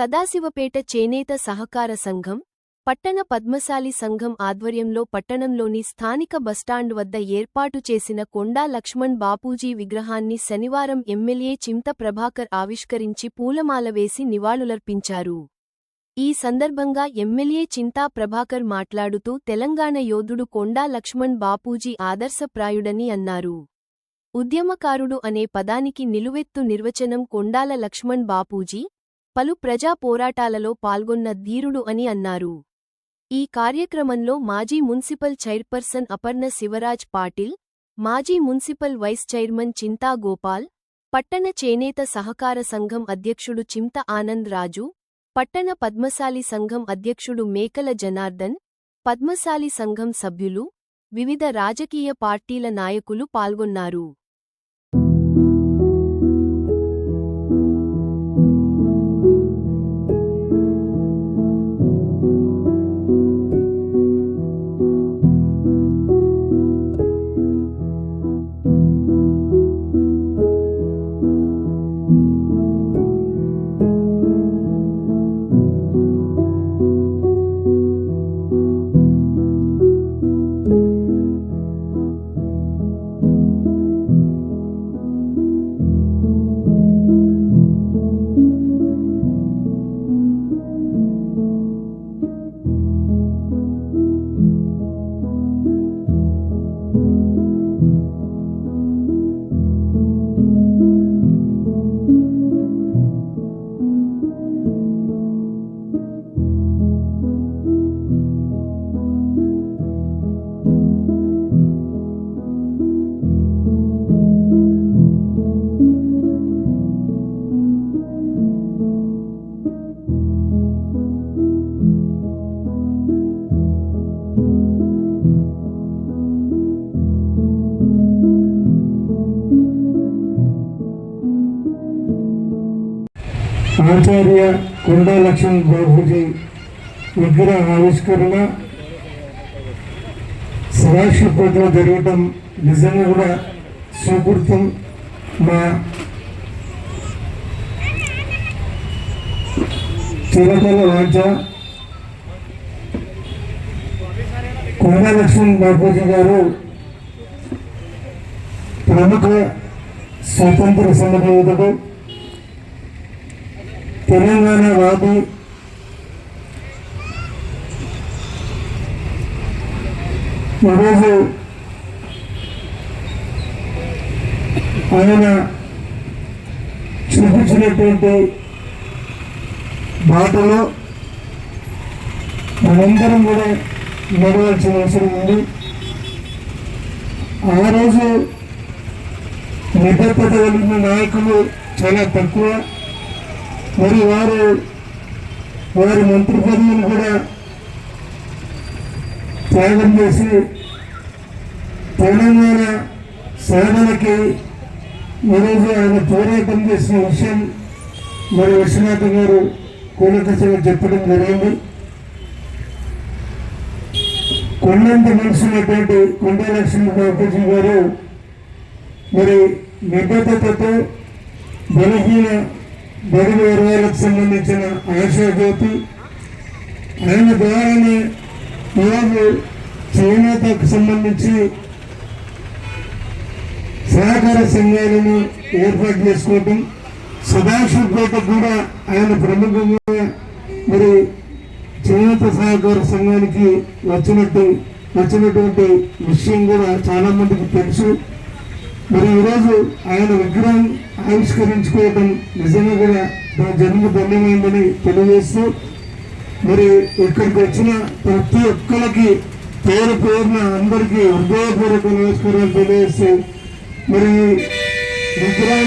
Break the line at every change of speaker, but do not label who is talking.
సదాశివపేట చేనేత సహకార సంఘం, పట్టణ పద్మశాలి సంఘం ఆధ్వర్యంలో పట్టణంలోని స్థానిక బస్టాండ్ వద్ద ఏర్పాటు చేసిన కొండా లక్ష్మణ్ బాపూజీ విగ్రహాన్ని శనివారం ఎమ్మెల్యే చింత ప్రభాకర్ ఆవిష్కరించి పూలమాల వేసి నివాళులర్పించారు. ఈ సందర్భంగా ఎమ్మెల్యే చింతా ప్రభాకర్ మాట్లాడుతూ తెలంగాణ యోధుడు కొండా లక్ష్మణ్ బాపూజీ ఆదర్శప్రాయుడని అన్నారు. ఉద్యమకారుడు అనే పదానికి నిలువెత్తు నిర్వచనం కొండాల లక్ష్మణ్ బాపూజీ పలు ప్రజా పోరాటాలలో పాల్గొన్న ధీరుడు అని అన్నారు. ఈ కార్యక్రమంలో మాజీ మున్సిపల్ చైర్పర్సన్ అపర్ణ శివరాజ్ పాటిల్, మాజీ మున్సిపల్ వైస్ చైర్మన్ చింతా గోపాల్, పట్టణ చేనేత సహకార సంఘం అధ్యక్షుడు చింత ఆనంద్ రాజు, పట్టణ పద్మశాలి సంఘం అధ్యక్షుడు మేకల జనార్దన్, పద్మశాలి సంఘం సభ్యులు, వివిధ రాజకీయ పార్టీల నాయకులు పాల్గొన్నారు.
ఆచార్య కొండా లక్ష్మణ్ బాపూజీ విగ్రహ ఆవిష్కరణ సదాశివపేటలో జరగటం నిజంగా కూడా సుకృతం. మా చిరకాల వాంఛ కొండా లక్ష్మణ్ బాపూజీ గారు ప్రముఖ స్వాతంత్ర సమరయోధుడు, తెలంగాణ వాది, ఈరోజు ఆయన చూపించినటువంటి బాటలో మనందరం కూడా నడవాల్సిన అవసరం ఉంది. ఆ రోజు నిబద్ధత కలిగిన నాయకులు చాలా తక్కువ. మరి వారి మంత్రి పదవిని కూడా త్యాగం చేసి తెలంగాణ సాధనకి ఈరోజు ఆయన పోరాటం చేసిన విషయం మరి విశ్వనాథ్ గారు కూలకసంగా చెప్పడం జరిగింది. కొండంత మనసున్నటువంటి కొండా లక్ష్మణ్ బాపూజీ గారు మరి నిబద్ధతతో బలహీన బడుగు వర్గాలకు సంబంధించిన ఆశాజ్యోతి, ఆయన ద్వారానే ఈరోజు చేనేతకు సంబంధించి సహకార సంఘాలను ఏర్పాటు చేసుకోవటం, సదాశివపేటకు కూడా ఆయన ప్రముఖంగా మరి చేనేత సహకార సంఘానికి వచ్చినటువంటి విషయం కూడా చాలా మందికి తెలుసు. మరి ఈరోజు ఆయన విగ్రహం ఆవిష్కరించుకోవడం నిజంగా కూడా జన్మ ధన్యమైందని తెలియజేస్తూ, మరి ఇక్కడికి వచ్చిన ప్రతి ఒక్కరికి పేరు పేరున అందరికీ హృదయపూర్వక నమస్కారాలు తెలియజేస్తూ మరి విగ్రహం